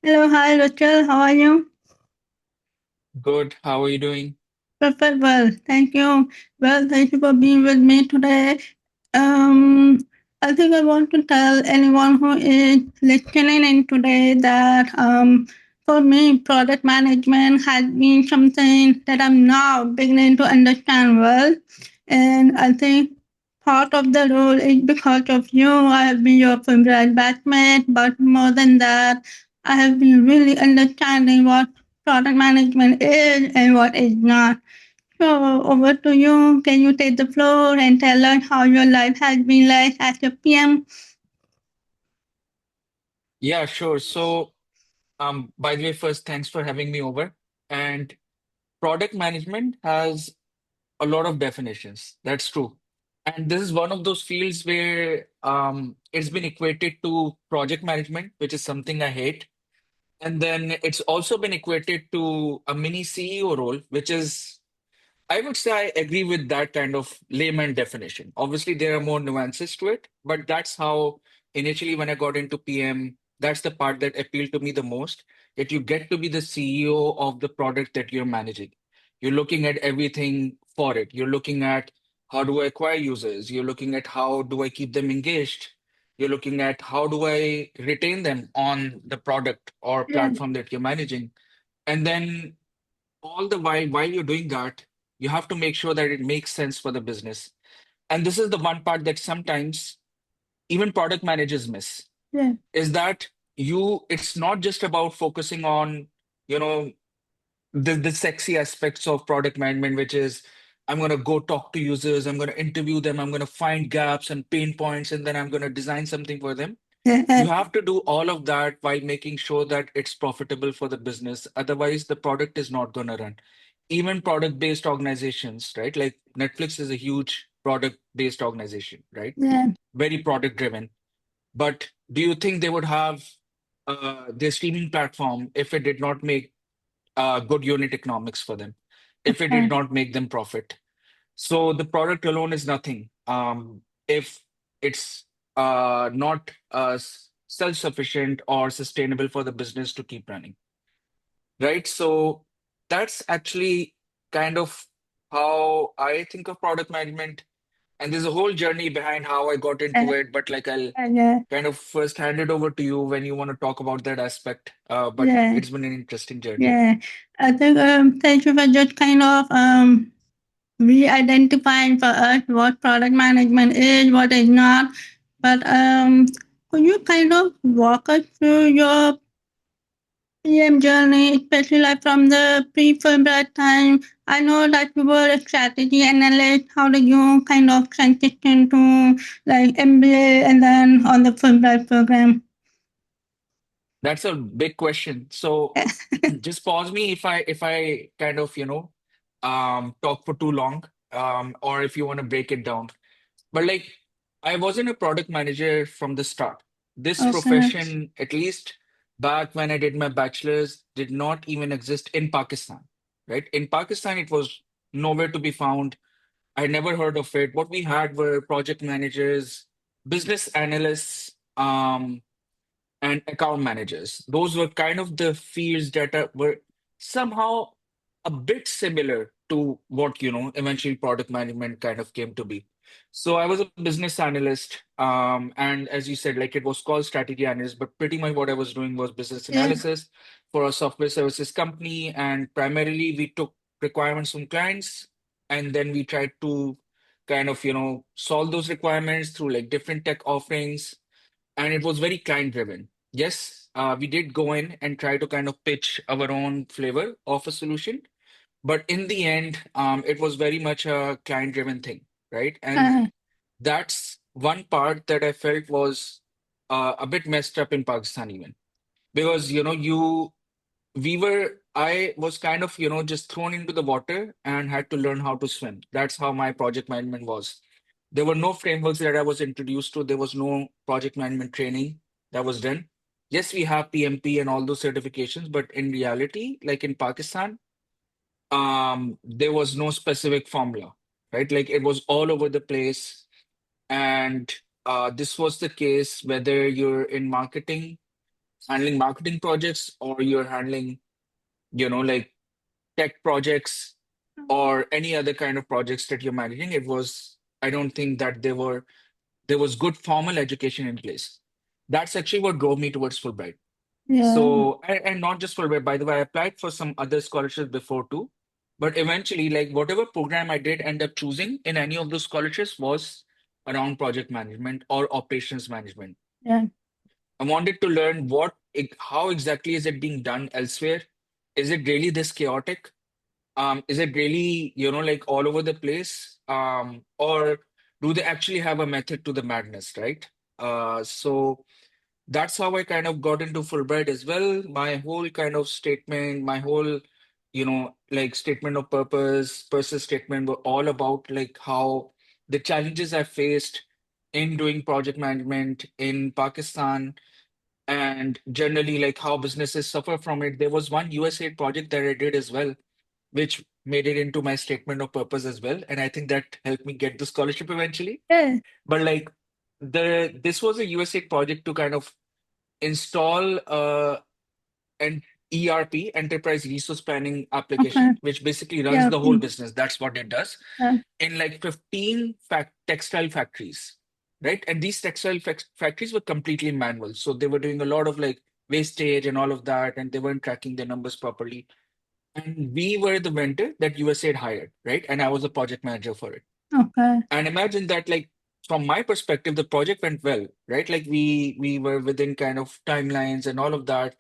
Hello, hi Rachel, how are you? Good. How are you doing? Perfect, well, thank you. Well, thank you for being with me today. Um, I think I want to tell anyone who is listening in today that for me, product management has been something that I'm now beginning to understand well. And I think part of the role is because of you. I have been your favorite batchmate, but more than that, I have been really understanding what product management is and what is not. So over to you. Can you take the floor and tell us how your life has been like as a PM? Yeah, sure. By the way, first, thanks for having me over. And product management has a lot of definitions. That's true. And this is one of those fields where it's been equated to project management, which is something I hate. And then it's also been equated to a mini CEO role, which is I would say I agree with that kind of layman definition. Obviously, there are more nuances to it, but that's how initially when I got into PM, that's the part that appealed to me the most, that you get to be the CEO of the product that you're managing. You're looking at everything for it. You're looking at how do I acquire users? You're looking at how do I keep them engaged? You're looking at how do I retain them on the product or Yeah, platform that you're managing. And then all the while you're doing that, you have to make sure that it makes sense for the business. And this is the one part that sometimes even product managers miss, yeah, is that it's not just about focusing on, you know, the sexy aspects of product management, which is I'm going to go talk to users, I'm going to interview them, I'm going to find gaps and pain points, and then I'm going to design something for them. yeah, You have to do all of that while making sure that it's profitable for the business. Otherwise, the product is not going to run. Even product-based organizations, right? Like Netflix is a huge product-based organization, right? yeah, Very product-driven. But do you think they would have their streaming platform if it did not make good unit economics for them, if it did yeah, not make them profit? So the product alone is nothing if it's not self-sufficient or sustainable for the business to keep running, right? So that's actually kind of how I think of product management. And there's a whole journey behind how I got into it, but like I'll yeah, kind of first hand it over to you when you want to talk about that aspect. But yeah, it's been an interesting journey. yeah. I think thank you for just kind of re-identifying for us what product management is, what is not. But could you kind of walk us through your PM journey, especially like from the pre-Fulbright time? I know that you were a strategy analyst. How did you kind of transition to like MBA and then on the Fulbright program? That's a big question. So just pause me if I kind of, talk for too long, or if you want to break it down. But like I wasn't a product manager from the start. This Okay. profession, at least back when I did my bachelor's, did not even exist in Pakistan, right? In Pakistan, it was nowhere to be found. I never heard of it. What we had were project managers, business analysts, and account managers. Those were kind of the fields that were somehow a bit similar to what, eventually product management kind of came to be. So I was a business analyst, and as you said, like it was called strategy analyst, but pretty much what I was doing was business Yeah. analysis for a software services company, and primarily we took requirements from clients, and then we tried to kind of, solve those requirements through like different tech offerings, and it was very client driven. Yes, we did go in and try to kind of pitch our own flavor of a solution, but in the end, it was very much a client driven thing, right? And Uh, that's one part that I felt was a bit messed up in Pakistan, even because I was kind of just thrown into the water and had to learn how to swim. That's how my project management was. There were no frameworks that I was introduced to. There was no project management training that was done. Yes, we have PMP and all those certifications, but in reality, like in Pakistan, there was no specific formula, right? Like it was all over the place. And this was the case whether you're in marketing, handling marketing projects or you're handling, like tech projects or any other kind of projects that you're managing. I don't think that there was good formal education in place. That's actually what drove me towards Fulbright. Yeah. So, and not just Fulbright, by the way, I applied for some other scholarships before too. But eventually, like whatever program I did end up choosing in any of those scholarships was around project management or operations management. Yeah. I wanted to learn how exactly is it being done elsewhere? Is it really this chaotic? Is it really, like all over the place? Or do they actually have a method to the madness, right? So that's how I kind of got into Fulbright as well. My whole kind of statement, my whole, like statement of purpose statement were all about like how the challenges I faced in doing project management in Pakistan and generally like how businesses suffer from it. There was one USAID project that I did as well, which made it into my statement of purpose as well. And I think that helped me get the scholarship eventually. Yeah. But like this was a USAID project to kind of install an ERP, Enterprise Resource Planning Okay. application, which basically runs Yeah. the whole business. That's what it does Yeah. in like 15 textile factories, right? And these textile factories were completely manual. So they were doing a lot of like wastage and all of that, and they weren't tracking their numbers properly. And we were the vendor that USAID hired, right? And I was the project manager for it. Okay. And imagine that, like, from my perspective, the project went well, right? Like we were within kind of timelines and all of that,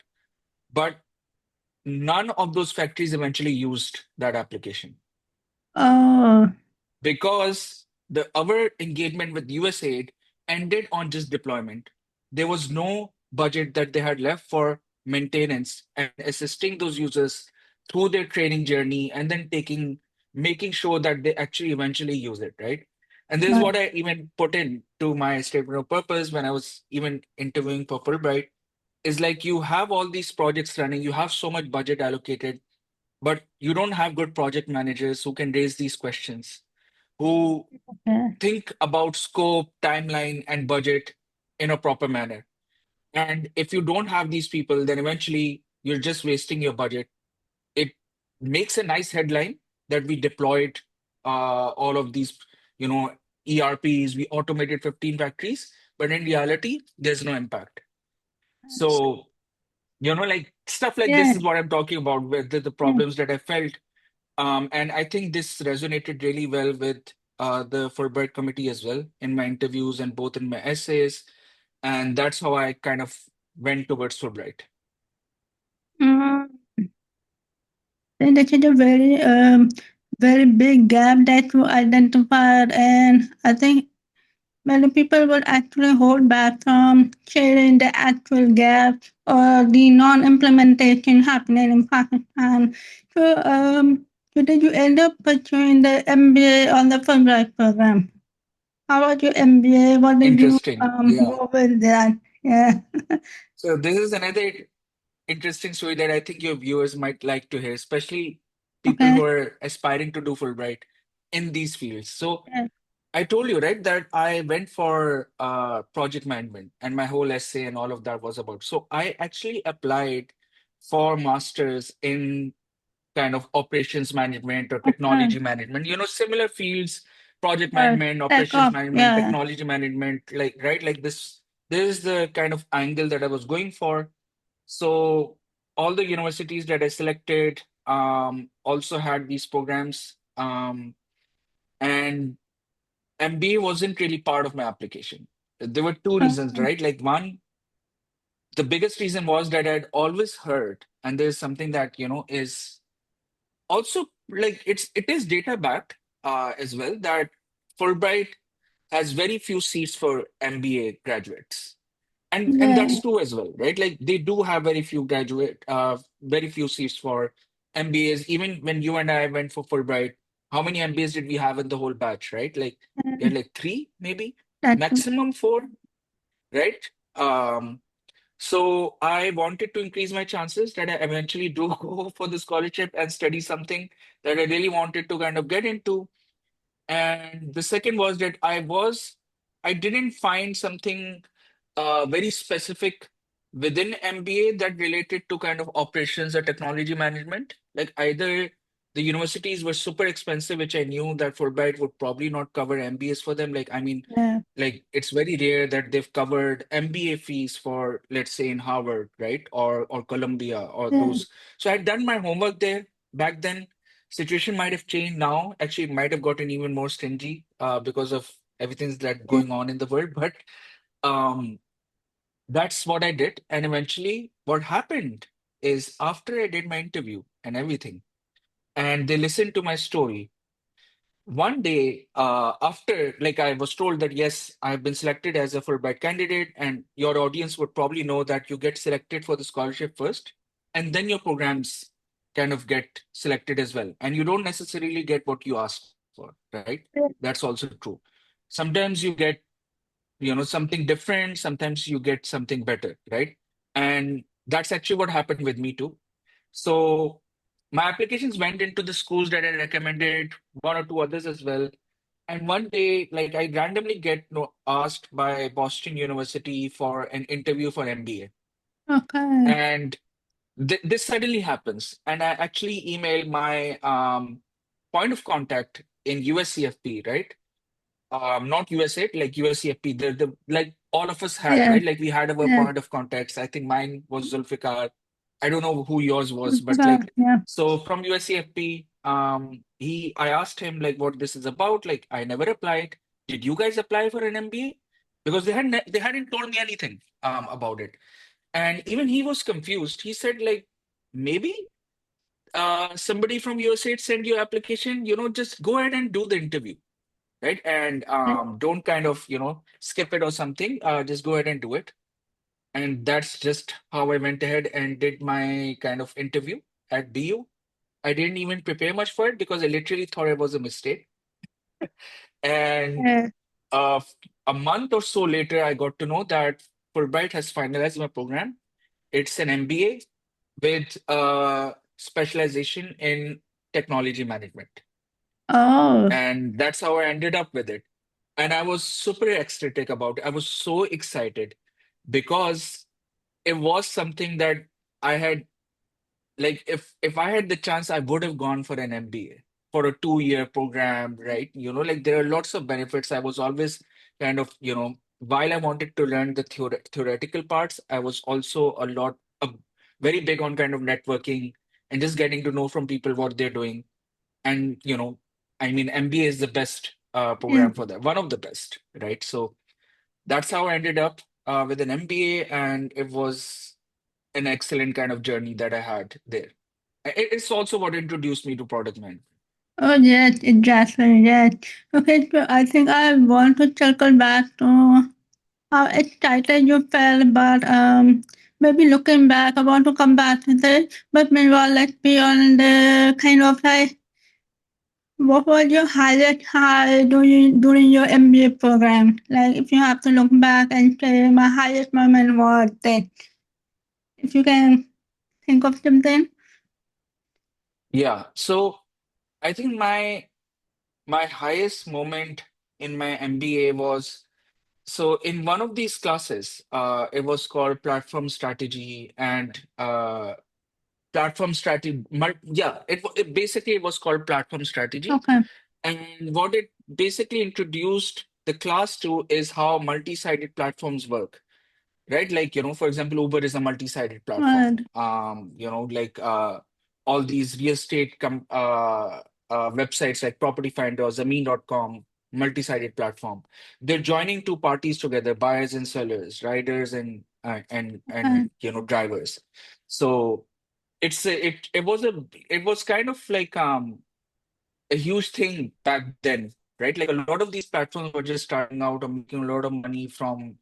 but none of those factories eventually used that application Oh. because the our engagement with USAID ended on just deployment. There was no budget that they had left for maintenance and assisting those users through their training journey and then making sure that they actually eventually use it, right? And this is Okay. what I even put in to my statement of purpose when I was even interviewing for Fulbright is like you have all these projects running, you have so much budget allocated, but you don't have good project managers who can raise these questions, who Okay. think about scope, timeline, and budget in a proper manner. And if you don't have these people, then eventually you're just wasting your budget. It makes a nice headline that we deployed all of these, you know, ERPs, we automated 15 factories, but in reality, there's no impact. So, like stuff like this Yeah. is what I'm talking about, with the Yeah. problems that I felt. And I think this resonated really well with the Fulbright committee as well in my interviews and both in my essays. And that's how I kind of went towards Fulbright. Mm. Then that is a very big gap that you identified, and I think many people would actually hold back from sharing the actual gap or the non-implementation happening in Pakistan. So did you end up pursuing the MBA on the Fulbright program? How about your MBA? What did you Interesting. Yeah. go with that? Yeah. So this is another interesting story that I think your viewers might like to hear, especially people who Okay. are aspiring to do Fulbright in these fields. So Yeah. I told you, right, that I went for project management and my whole essay and all of that was about. So I actually applied for masters in kind of operations management or Okay. technology management, similar fields, project Yeah. management, Tech operations up. management, Yeah. technology management, like, right, like this is the kind of angle that I was going for. So all the universities that I selected also had these programs. And MBA wasn't really part of my application. There were two reasons, Uh, right? Like one, the biggest reason was that I'd always heard, and there's something that, is also like it is data backed as well, that Fulbright has very few seats for MBA graduates. And yeah. that's true as well, right? Like they do have very few seats for MBAs. Even when you and I went for Fulbright, how many MBAs did we have in the whole batch, right? Like we Uh, had like three, maybe that's maximum four, right? Um, so I wanted to increase my chances that I eventually do go for the scholarship and study something that I really wanted to kind of get into. And the second was that I didn't find something very specific within MBA that related to kind of operations or technology management. Like either the universities were super expensive, which I knew that Fulbright would probably not cover MBAs for them. Like, I mean, Yeah. like it's very rare that they've covered MBA fees for, let's say, in Harvard, right? Or Columbia or Yeah. those. So I'd done my homework there back then. Situation might have changed now. Actually, it might have gotten even more stingy because of everything that's Yeah. going on in the world. But um, that's what I did. And eventually, what happened is after I did my interview and everything, and they listened to my story, one day after, like I was told that, yes, I have been selected as a Fulbright candidate, and your audience would probably know that you get selected for the scholarship first, and then your programs kind of get selected as well. And you don't necessarily get what you ask for, right? Yeah. That's also true. Sometimes you get something different, sometimes you get something better, right? And that's actually what happened with me too. So my applications went into the schools that I recommended, one or two others as well. And one day, like I randomly get asked by Boston University for an interview for MBA. Okay. And this suddenly happens, and I actually email my point of contact in USCFP, right? Not USA, like USCFP, the like all of us had, Yeah. right? Like we had our Yeah. point of contacts. I think mine was Zulfikar. I don't know who yours was, but Okay. like Yeah. so from USCFP, I asked him like what this is about. Like I never applied. Did you guys apply for an MBA? Because they hadn't told me anything about it. And even he was confused. He said like maybe somebody from USA sent your application, just go ahead and do the interview, right? And Yeah. don't kind of, skip it or something. Just go ahead and do it. And that's just how I went ahead and did my kind of interview at BU. I didn't even prepare much for it because I literally thought it was a mistake. And Yeah. uh, a month or so later, I got to know that Fulbright has finalized my program. It's an MBA with specialization in technology management. Oh. And that's how I ended up with it. And I was super ecstatic about it. I was so excited because it was something that I had like if I had the chance, I would have gone for an MBA for a 2-year program, right? Like there are lots of benefits. I was always kind of, while I wanted to learn the theoretical parts, I was also very big on kind of networking and just getting to know from people what they're doing. And I mean, MBA is the best Yeah. program for that, one of the best, right? So that's how I ended up with an MBA, and it was an excellent kind of journey that I had there. It's also what introduced me to product management. Oh, yes, exactly. Yes. Okay, so I think I want to circle back to how excited you felt, but maybe looking back, I want to come back to this. But meanwhile, let's be on the kind of like, what was your highlight high during your MBA program? Like, if you have to look back and say, my highest moment was this. If you can think of something. Yeah. So I think my highest moment in my MBA was so in one of these classes, it was called platform strategy and platform strategy. Yeah, it basically it was called platform strategy. Okay. And what it basically introduced the class to is how multi-sided platforms work, right? Like, for example, Uber is a multi-sided platform. Good. Like all these real estate websites like Property Finder, Zameen.com, multi-sided platform. They're joining two parties together, buyers and sellers, riders and Okay. drivers. So it was kind of like a huge thing back then, right? Like a lot of these platforms were just starting out or making a lot of money from,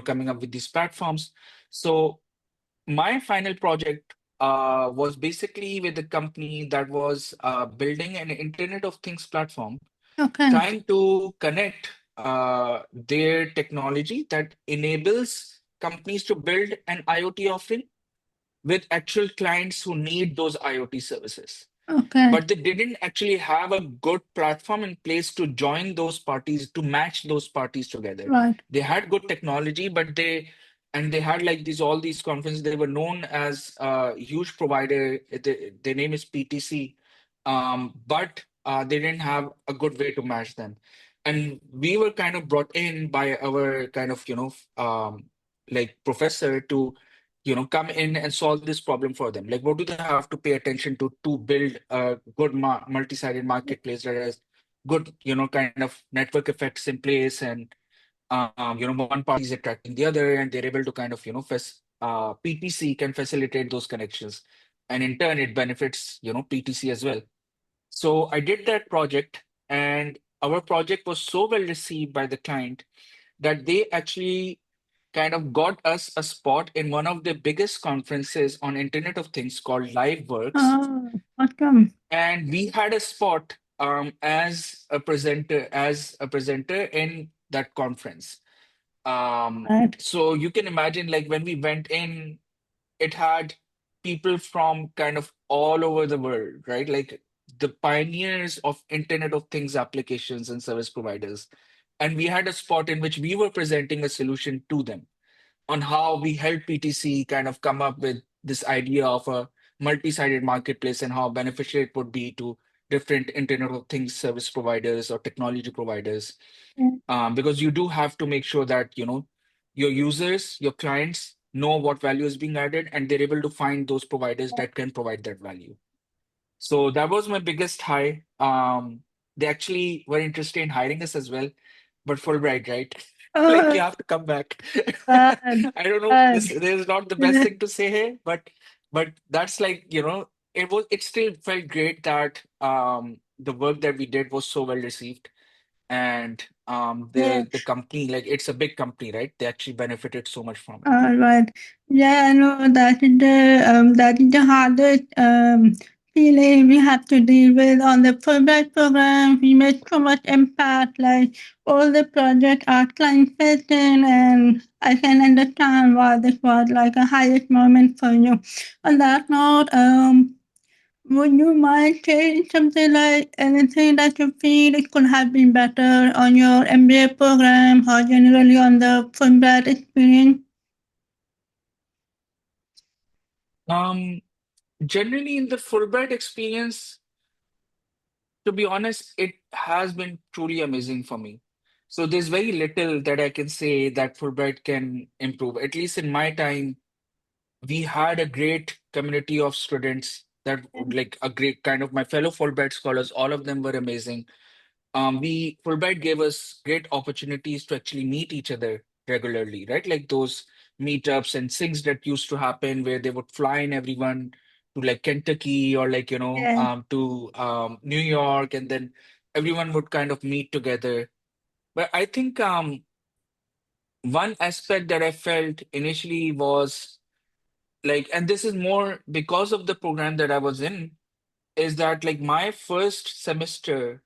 coming up with these platforms. So my final project was basically with a company that was building an Internet of Things platform, Okay. trying to connect their technology that enables companies to build an IoT offering with actual clients who need those IoT services, Okay. but they didn't actually have a good platform in place to join those parties, to match those parties together. Right. They had good technology, but they and they had like these all these conferences. They were known as a huge provider. Their name is PTC, but they didn't have a good way to match them. And we were kind of brought in by our kind of, like professor to, come in and solve this problem for them. Like, what do they have to pay attention to build a good multi-sided marketplace that has good, kind of network effects in place, and one party is attracting the other, and they're able to kind of, PTC can facilitate those connections, and in turn, it benefits, PTC as well. So I did that project, and our project was so well received by the client that they actually kind of got us a spot in one of the biggest conferences on Internet of Things called LiveWorks, Oh, welcome. and we had a spot as a presenter in that conference. Right. So you can imagine, like when we went in, it had people from kind of all over the world, right? Like the pioneers of Internet of Things applications and service providers. And we had a spot in which we were presenting a solution to them on how we help PTC kind of come up with this idea of a multi-sided marketplace and how beneficial it would be to different Internet of Things service providers or technology providers, Yeah. because you do have to make sure that your users, your clients know what value is being added, and they're able to find those providers that can provide that value. So that was my biggest high. They actually were interested in hiring us as well, but Fulbright, right? Like Oh, you have to come back. bad, I don't know. bad. This is not the best thing to say here, but that's like, it still felt great that the work that we did was so well received, and Yeah. the company, like it's a big company, right? They actually benefited so much from it. All right. Yeah, I know that is the hardest feeling we have to deal with on the Fulbright program. We made so much impact, like all the projects are client facing, and I can understand why this was like a highest moment for you. On that note, would you mind sharing something like anything that you feel it could have been better on your MBA program or generally on the Fulbright experience? Um, Generally in the Fulbright experience, to be honest, it has been truly amazing for me. So there's very little that I can say that Fulbright can improve. At least in my time, we had a great community of students that like a great kind of my fellow Fulbright scholars, all of them were amazing. We Fulbright gave us great opportunities to actually meet each other regularly, right? Like those meetups and things that used to happen where they would fly in everyone to like Kentucky or like, Yeah, to New York, and then everyone would kind of meet together. But I think one aspect that I felt initially was like, and this is more because of the program that I was in, is that like my first semester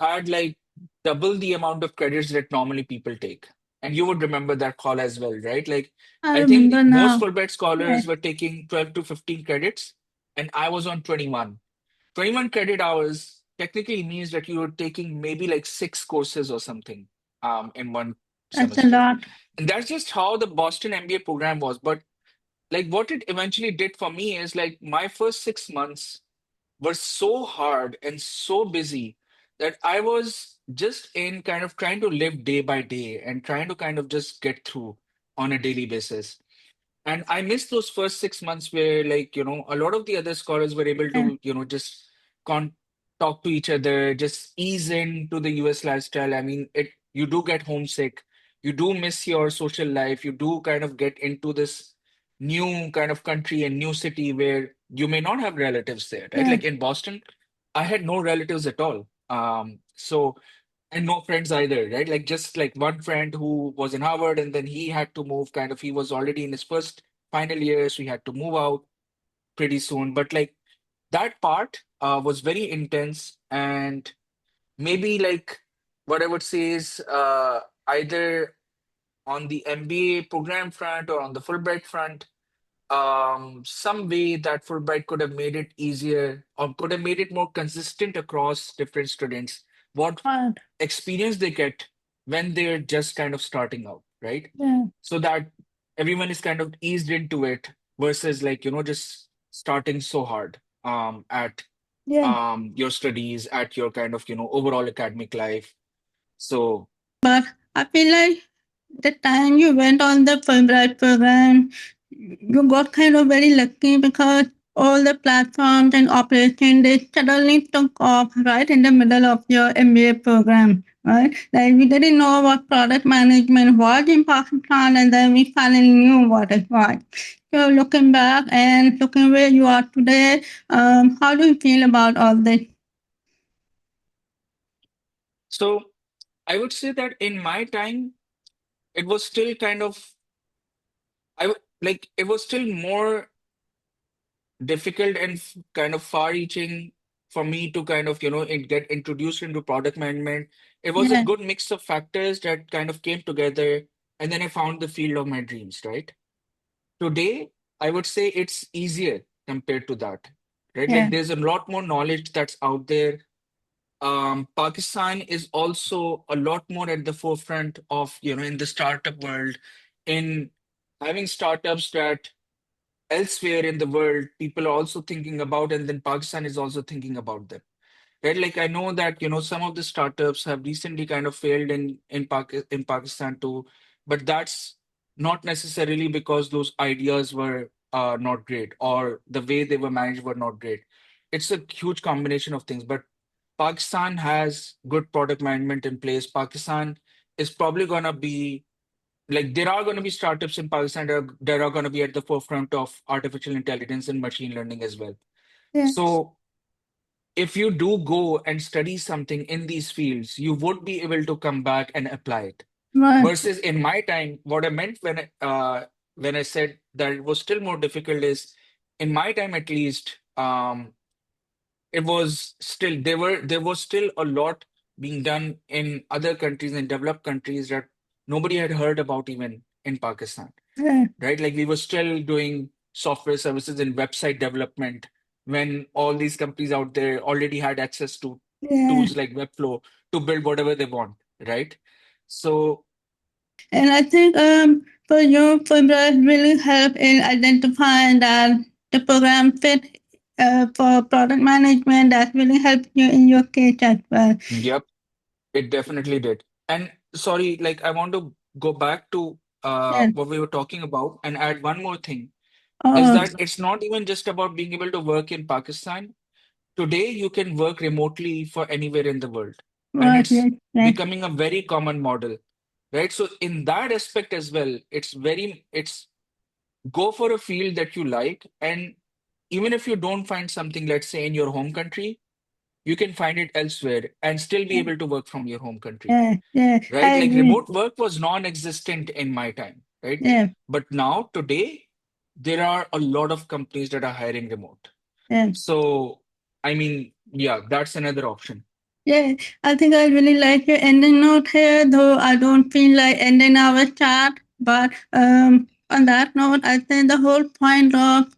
had like double the amount of credits that normally people take. And you would remember that call as well, right? Like, I I think remember most now. Fulbright Yeah, scholars were taking 12 to 15 credits, and I was on 21. 21 credit hours technically means that you were taking maybe like six courses or something in one that's a semester. lot. And that's just how the Boston MBA program was. But like what it eventually did for me is like my first 6 months were so hard and so busy that I was just in kind of trying to live day by day and trying to kind of just get through on a daily basis. And I missed those first 6 months where, like, a lot of the other scholars were able Yeah, to, just con talk to each other, just ease into the US lifestyle. I mean, you do get homesick, you do miss your social life, you do kind of get into this new kind of country and new city where you may not have relatives there, right? yeah, Like in Boston, I had no relatives at all. So and no friends either, right? Like just like one friend who was in Harvard and then he had to move, kind of, he was already in his first final year, so he had to move out pretty soon. But like that part was very intense, and maybe like what I would say is either on the MBA program front or on the Fulbright front, some way that Fulbright could have made it easier or could have made it more consistent across different students. What hard. experience they get when they're just kind of starting out, right? Yeah, So that everyone is kind of eased into it versus like, just starting so hard at Yeah. your studies, at your kind of, overall academic life. So But I feel like the time you went on the Fulbright program, you got kind of very lucky because all the platforms and operations they suddenly took off right in the middle of your MBA program, right? Like we didn't know what product management was in Pakistan, and then we finally knew what it was. So looking back and looking where you are today, how do you feel about all this? so I would say that in my time, it was still kind of like it was still more difficult and kind of far-reaching for me to kind of, get introduced into product management. It was a Yeah, good mix of factors that kind of came together, and then I found the field of my dreams, right? Today, I would say it's easier compared to that, right? yeah, Like there's a lot more knowledge that's out there. Pakistan is also a lot more at the forefront of, in the startup world, in having startups that elsewhere in the world people are also thinking about, and then Pakistan is also thinking about them. Right? Like I know that, some of the startups have recently kind of failed in Pakistan too, but that's not necessarily because those ideas were not great or the way they were managed were not great. It's a huge combination of things, but Pakistan has good product management in place. Pakistan is probably gonna be like there are going to be startups in Pakistan that are going to be at the forefront of artificial intelligence and machine learning as well. yeah, So if you do go and study something in these fields, you would be able to come back and apply it. right, Versus in my time, what I meant when I said that it was still more difficult is in my time at least, it was still there was still a lot being done in other countries in developed countries that nobody had heard about even in Pakistan, yeah, right? Like we were still doing software services and website development when all these companies out there already had access to yeah. tools like Webflow to build whatever they want, right? So And I think for you, Fulbright really help in identifying that the program fit for product management. That really helped you in your case as well. yep, it definitely did. And sorry, like I want to go back to Yeah. what we were talking about and add one more thing is Oh, that it's not even just about being able to work in Pakistan. Today, you can work remotely for anywhere in the world, and right, it's yes, yes, becoming a very common model, right? So, in that aspect as well, it's go for a field that you like, and even if you don't find something, let's say in your home country, you can find it elsewhere and still be able to work from your home country, yeah, yeah. right? I Like agree. remote work was non-existent in my time, right? Yeah, But now, today, there are a lot of companies that are hiring remote. yeah. So, I mean, yeah, that's another option. Yeah, I think I really like your ending note here, though I don't feel like ending our chat. But on that note, I think the whole point of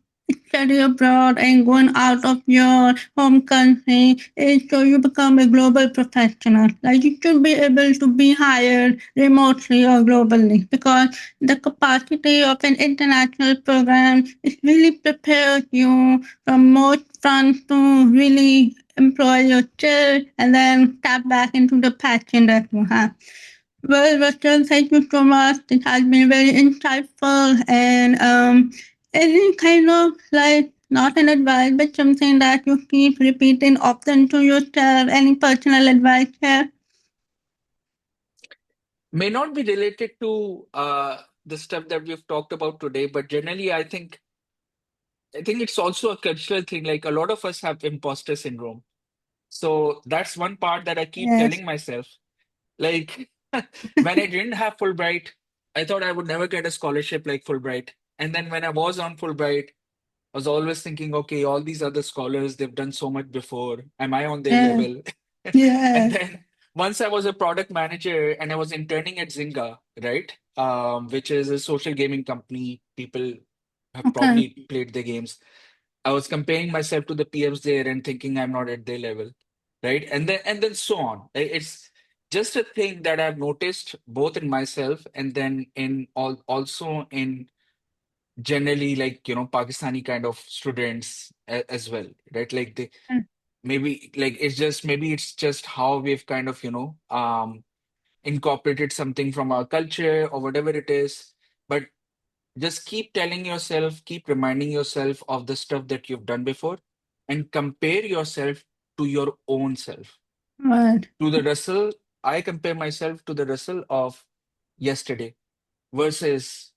study abroad and going out of your home country is so you become a global professional. Like you should be able to be hired remotely or globally because the capacity of an international program is really prepares you from most fronts to really employ your skills and then tap back into the passion that you have. Well, Russell, thank you so much. It has been very insightful and any kind of like not an advice, but something that you keep repeating often to yourself. Any personal advice here? May not be related to the stuff that we've talked about today, but generally, I think it's also a cultural thing. Like a lot of us have imposter syndrome. So that's one part that I keep Yes. telling myself. Like when I didn't have Fulbright, I thought I would never get a scholarship like Fulbright. And then when I was on Fulbright, I was always thinking, okay, all these other scholars, they've done so much before. Am I on their Yeah. level? And Yeah. then once I was a product manager and I was interning at Zynga, right? Which is a social gaming company. People have Okay. probably played their games. I was comparing myself to the PMs there and thinking I'm not at their level, right? And then so on. It's just a thing that I've noticed both in myself and then in also in generally like Pakistani kind of students as well, right? Like they maybe like it's just how we've kind of incorporated something from our culture or whatever it is. But just keep telling yourself, keep reminding yourself of the stuff that you've done before and compare yourself to your own self. Right. To the Russell, I compare myself to the Russell of yesterday versus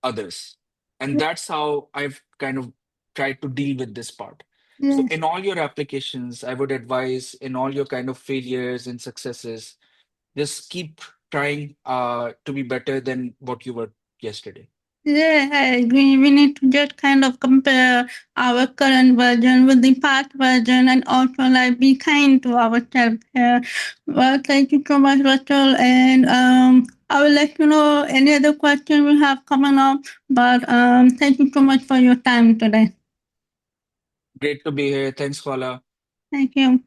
others. And that's how I've kind of tried to deal with this part. So Yes. in all your applications, I would advise in all your kind of failures and successes, just keep trying to be better than what you were yesterday. Yeah, I agree. We need to just kind of compare our current version with the past version and also like be kind to ourselves here. Well, thank you so much, Rachel. And I will let you know any other question we have coming up. But thank you so much for your time today. Great to be here. Thanks, Paula. Thank you.